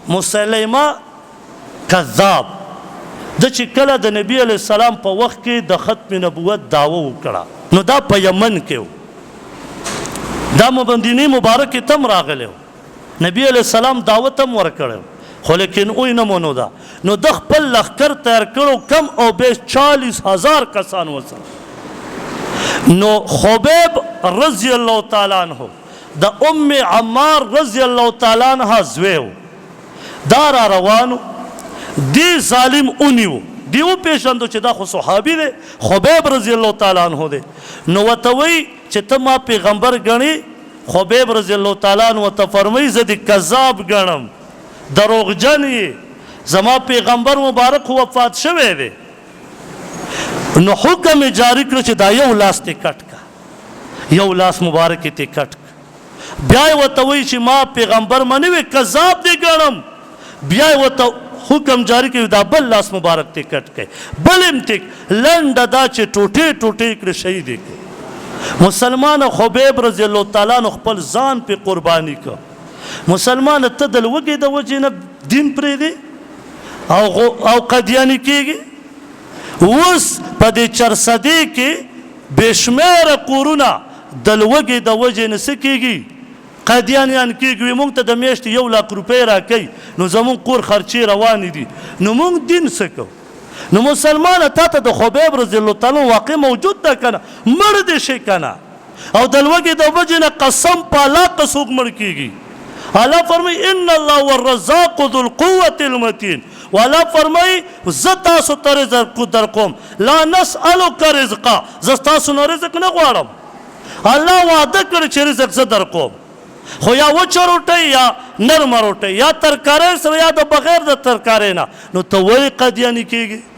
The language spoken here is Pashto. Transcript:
مسیلمه کذاب د چې کله د نبی علیه السلام په وخت کې د ختم نبوت دعوه وکړه نو دا په یمن کې و دا مدینه مبارکه تم راغلی و نبی علیه السلام دعوت هم ورکړی خو لیکن اوی نه مونو دا نو د خپل لښکر تیار کړو کم او بیش 40,000 کسان ورسره نو خبیب رضی الله تعالی عنہ د ام عمار رضی الله تعالی عنها زوی و دا را روانو دی ظالم اونیو دیو پیشندو چې دا خو صحابي دی خبیب رضی الله تعالی عنہ دی نو ورته وایي چې ته ما پیغمبر ګڼې خبیب رضی الله تعالی عنہ ورته فرمایي زه دې کذاب ګڼم دروغجن یې زما پیغمبر مبارک خو وفات شوی دی نو حکم یې جاری کړو چې دا یو لاس ته کټ کا یو لاس مبارک ته کټ کا بیا یې ورته وایي چې ما پیغمبر منې وې کذاب دې ګڼم بیا یې ورته حکم جاری کړي دا بل لاس مبارک ته کټ کړي بل هم ته لنډه دا چې ټوټې ټوټې کړي شهید کړي مسلمان خبیب رضی الله تعالی عنہ خپل ځان په قرباني کړ مسلمان ته د لوږې د وجې نه دین پرېږدي او قدیاني کېږي اوس په دې چرسدې کې بېشمېره کورونه د لوږې د وجې نه څه کېږي قادیانیان کېږي موږ ته د میاشتې 1,00,000 روپۍ راکوي نو زموږ کور خرچې روانې دي نو موږ دین څه کوو نو مسلمانه تا ته د خبیب رضی الله تعالی واقع موجود ده که نه مړ دې شي که نه او د لوږې د وجې نه قسم په الله که څوک مړ کېږي الله فرمایي ان الله والرزاق ذو القوة المتین والله فرمایي زه تاسو ته رزق در کوم لا نسألک رزقا زه ستاسو نه رزق نه غواړم الله وعده کړی چې رزق زه در کوم خو یا وچه روټۍ یا نرمه روټۍ یا ترکارۍ سره یا د بغیر د ترکارۍ نه نو ته ولې قادیاني کېږي